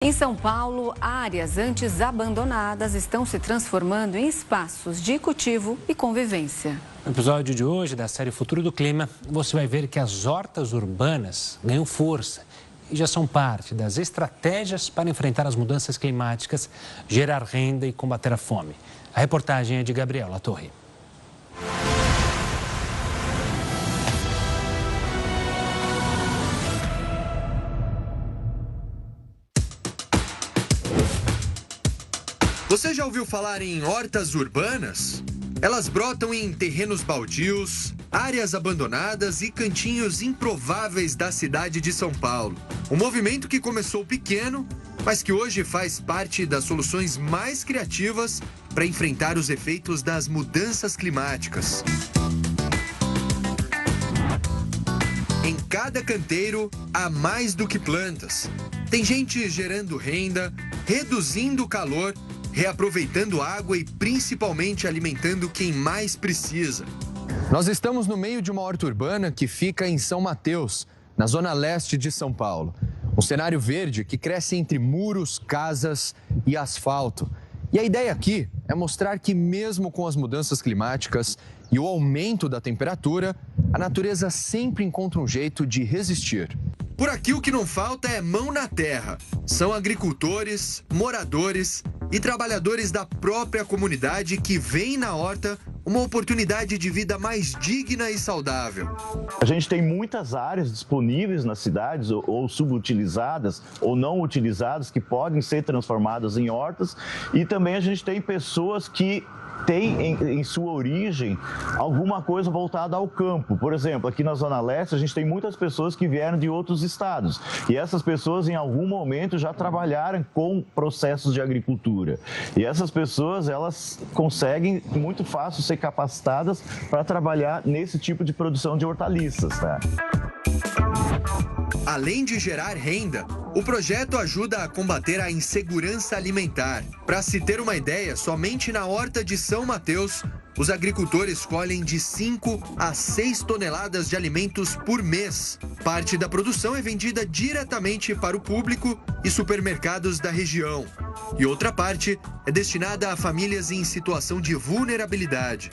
Em São Paulo, áreas antes abandonadas estão se transformando em espaços de cultivo e convivência. No episódio de hoje da série Futuro do Clima, você vai ver que as hortas urbanas ganham força e já são parte das estratégias para enfrentar as mudanças climáticas, gerar renda e combater a fome. A reportagem é de Gabriel Latorre. Você já ouviu falar em hortas urbanas? Elas brotam em terrenos baldios, áreas abandonadas e cantinhos improváveis da cidade de São Paulo. Um movimento que começou pequeno, mas que hoje faz parte das soluções mais criativas para enfrentar os efeitos das mudanças climáticas. Em cada canteiro, há mais do que plantas. Tem gente gerando renda, reduzindo o calor, reaproveitando água e principalmente alimentando quem mais precisa. Nós estamos no meio de uma horta urbana que fica em São Mateus, na zona leste de São Paulo. Um cenário verde que cresce entre muros, casas e asfalto. E a ideia aqui é mostrar que mesmo com as mudanças climáticas e o aumento da temperatura, a natureza sempre encontra um jeito de resistir. Por aqui o que não falta é mão na terra. São agricultores, moradores e trabalhadores da própria comunidade que veem na horta uma oportunidade de vida mais digna e saudável. A gente tem muitas áreas disponíveis nas cidades ou subutilizadas ou não utilizadas que podem ser transformadas em hortas, e também a gente tem pessoas que tem em sua origem alguma coisa voltada ao campo. Por exemplo, aqui na Zona Leste a gente tem muitas pessoas que vieram de outros estados e essas pessoas em algum momento já trabalharam com processos de agricultura. E essas pessoas, elas conseguem muito fácil ser capacitadas para trabalhar nesse tipo de produção de hortaliças, tá? Além de gerar renda, o projeto ajuda a combater a insegurança alimentar. Para se ter uma ideia, somente na horta de São Mateus, os agricultores colhem de 5 a 6 toneladas de alimentos por mês. Parte da produção é vendida diretamente para o público e supermercados da região. E outra parte é destinada a famílias em situação de vulnerabilidade.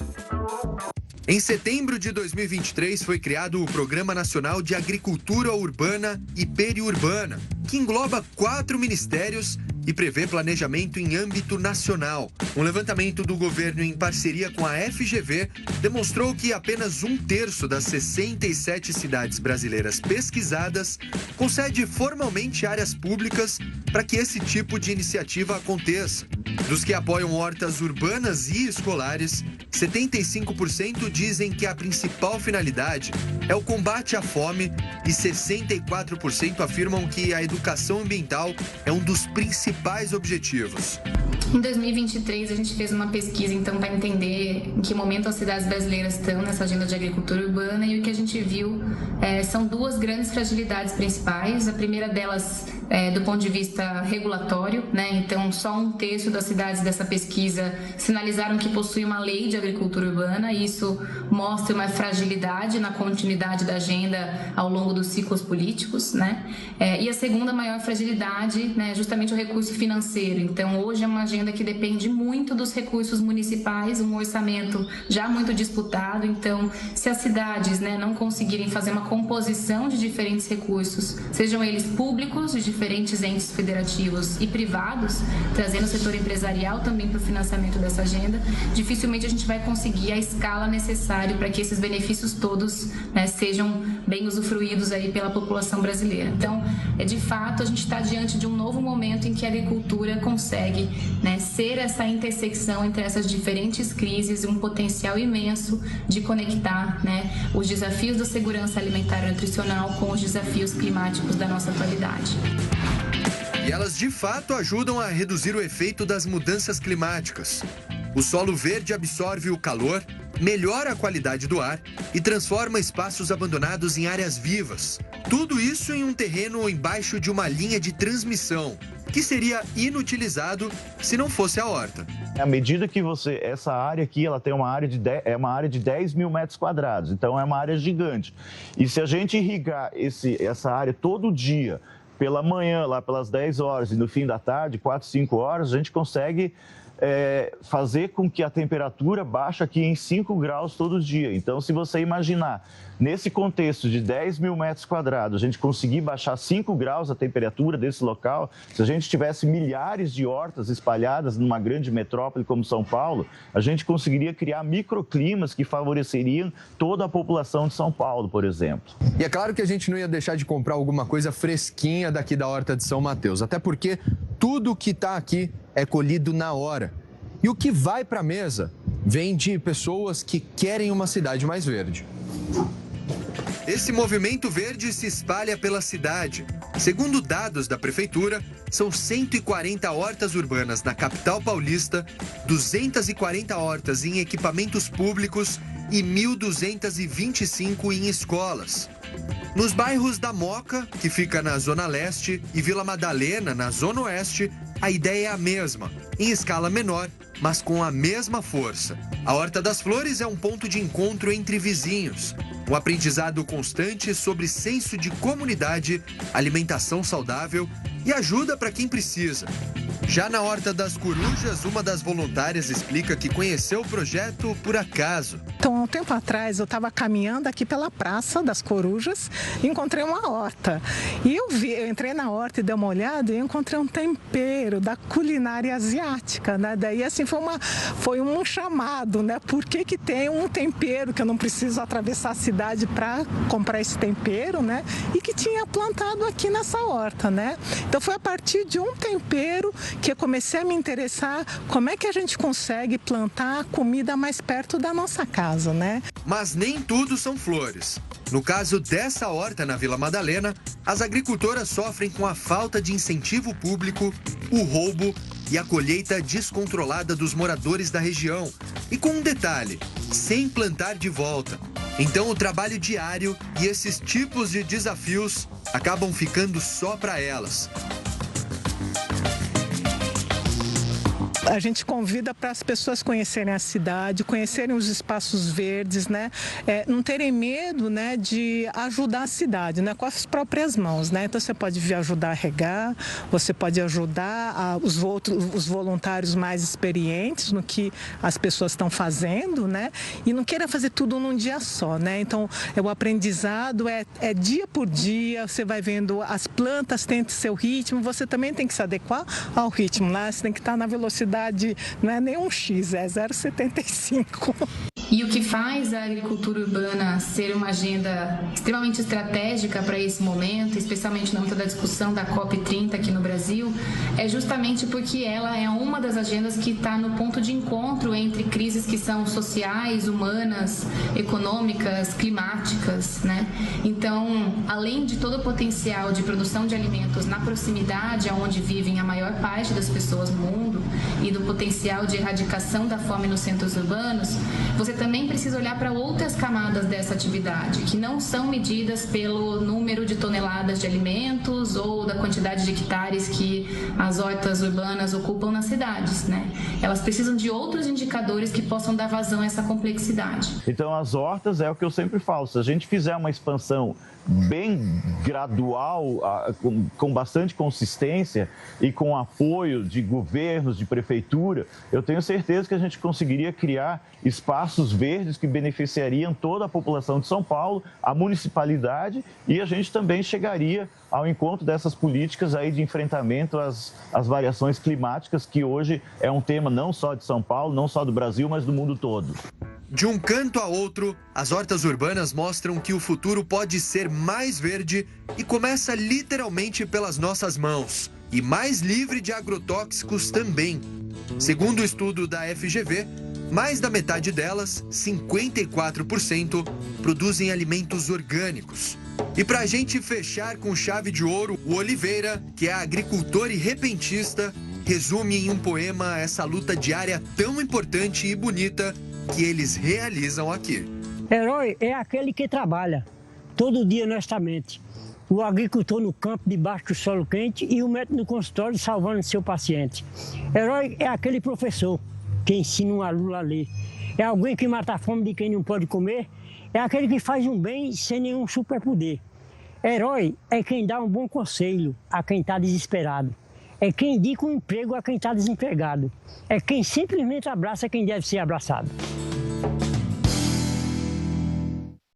Em setembro de 2023, foi criado o Programa Nacional de Agricultura Urbana e Periurbana, que engloba 4 ministérios e prevê planejamento em âmbito nacional. Um levantamento do governo em parceria com a FGV demonstrou que apenas 1/3 das 67 cidades brasileiras pesquisadas concede formalmente áreas públicas para que esse tipo de iniciativa aconteça. Dos que apoiam hortas urbanas e escolares, 75% dizem que a principal finalidade é o combate à fome e 64% afirmam que a educação ambiental é um dos principais objetivos. Em 2023, a gente fez uma pesquisa, então, para entender em que momento as cidades brasileiras estão nessa agenda de agricultura urbana, e o que a gente viu são 2 grandes fragilidades principais. A primeira delas do ponto de vista regulatório, né? Então, só 1/3 das cidades dessa pesquisa sinalizaram que possuem uma lei de agricultura urbana, e isso mostra uma fragilidade na continuidade da agenda ao longo dos ciclos políticos, né? E a segunda maior fragilidade, né, é justamente o recurso financeiro. Então, hoje é uma agenda que depende muito dos recursos municipais, um orçamento já muito disputado. Então, se as cidades, né, não conseguirem fazer uma composição de diferentes recursos, sejam eles públicos, de diferentes entes federativos e privados, trazendo o setor empresarial também para o financiamento dessa agenda, dificilmente a gente vai conseguir a escala necessária para que esses benefícios todos, né, sejam bem usufruídos aí pela população brasileira. Então, de fato, a gente está diante de um novo momento em que a agricultura consegue, né, ser essa intersecção entre essas diferentes crises e um potencial imenso de conectar, né, os desafios da segurança alimentar e nutricional com os desafios climáticos da nossa atualidade. E elas, de fato, ajudam a reduzir o efeito das mudanças climáticas. O solo verde absorve o calor, melhora a qualidade do ar e transforma espaços abandonados em áreas vivas. Tudo isso em um terreno embaixo de uma linha de transmissão, que seria inutilizado se não fosse a horta. À medida que essa área aqui, ela tem uma área de 10 mil metros quadrados, então é uma área gigante. E se a gente irrigar essa área todo dia pela manhã, lá pelas 10 horas, e no fim da tarde, 4, 5 horas, a gente consegue fazer com que a temperatura baixe aqui em 5 graus todo dia. Então, se você imaginar, nesse contexto de 10 mil metros quadrados, a gente conseguir baixar 5 graus a temperatura desse local, se a gente tivesse milhares de hortas espalhadas numa grande metrópole como São Paulo, a gente conseguiria criar microclimas que favoreceriam toda a população de São Paulo, por exemplo. E é claro que a gente não ia deixar de comprar alguma coisa fresquinha daqui da Horta de São Mateus, até porque tudo que está aqui é colhido na hora. E o que vai para a mesa vem de pessoas que querem uma cidade mais verde. Esse movimento verde se espalha pela cidade. Segundo dados da prefeitura, são 140 hortas urbanas na capital paulista, 240 hortas em equipamentos públicos e 1.225 em escolas. Nos bairros da Moca, que fica na Zona Leste, e Vila Madalena, na Zona Oeste, a ideia é a mesma, em escala menor, mas com a mesma força. A Horta das Flores é um ponto de encontro entre vizinhos, um aprendizado constante sobre senso de comunidade, alimentação saudável e ajuda para quem precisa. Já na Horta das Corujas, uma das voluntárias explica que conheceu o projeto por acaso. Então, há um tempo atrás, eu estava caminhando aqui pela Praça das Corujas e encontrei uma horta. E eu entrei na horta e dei uma olhada e encontrei um tempero da culinária asiática, né? Daí, assim, foi um chamado, né? Por que tem um tempero que eu não preciso atravessar a cidade para comprar esse tempero, né? E que tinha plantado aqui nessa horta, né? Então, foi a partir de um tempero que eu comecei a me interessar como é que a gente consegue plantar comida mais perto da nossa casa, né? Mas nem tudo são flores. No caso dessa horta na Vila Madalena, as agricultoras sofrem com a falta de incentivo público, o roubo e a colheita descontrolada dos moradores da região. E com um detalhe, sem plantar de volta. Então o trabalho diário e esses tipos de desafios acabam ficando só para elas. A gente convida para as pessoas conhecerem a cidade, conhecerem os espaços verdes, né? Não terem medo, né, de ajudar a cidade, né, com as próprias mãos, né? Então você pode vir ajudar a regar, você pode ajudar os voluntários mais experientes no que as pessoas estão fazendo, né? E não queira fazer tudo num dia só, né? Então o aprendizado é dia por dia, você vai vendo as plantas têm seu ritmo, você também tem que se adequar ao ritmo, né? Você tem que estar na velocidade, não é nem um X, é 0,75. E o que faz a agricultura urbana ser uma agenda extremamente estratégica para esse momento, especialmente no âmbito da discussão da COP30 aqui no Brasil, é justamente porque ela é uma das agendas que está no ponto de encontro entre crises que são sociais, humanas, econômicas, climáticas, né? Então, além de todo o potencial de produção de alimentos na proximidade aonde vivem a maior parte das pessoas no mundo e do potencial de erradicação da fome nos centros urbanos, você também precisa olhar para outras camadas dessa atividade, que não são medidas pelo número de toneladas de alimentos ou da quantidade de hectares que as hortas urbanas ocupam nas cidades, né? Elas precisam de outros indicadores que possam dar vazão a essa complexidade. Então, as hortas é o que eu sempre falo, se a gente fizer uma expansão bem gradual, com bastante consistência e com apoio de governos, de prefeitura, eu tenho certeza que a gente conseguiria criar espaços verdes que beneficiariam toda a população de São Paulo, a municipalidade, e a gente também chegaria ao encontro dessas políticas aí de enfrentamento às variações climáticas, que hoje é um tema não só de São Paulo, não só do Brasil, mas do mundo todo. De um canto a outro, as hortas urbanas mostram que o futuro pode ser mais verde e começa literalmente pelas nossas mãos. E mais livre de agrotóxicos também. Segundo o estudo da FGV, mais da metade delas, 54%, produzem alimentos orgânicos. E para a gente fechar com chave de ouro, o Oliveira, que é agricultor e repentista, resume em um poema essa luta diária tão importante e bonita que eles realizam aqui. Herói é aquele que trabalha todo dia honestamente. O agricultor no campo, debaixo do solo quente, e o médico no consultório salvando seu paciente. Herói é aquele professor que ensina um aluno a ler. É alguém que mata a fome de quem não pode comer. É aquele que faz um bem sem nenhum superpoder. Herói é quem dá um bom conselho a quem está desesperado. É quem indica um emprego a quem está desempregado. É quem simplesmente abraça quem deve ser abraçado.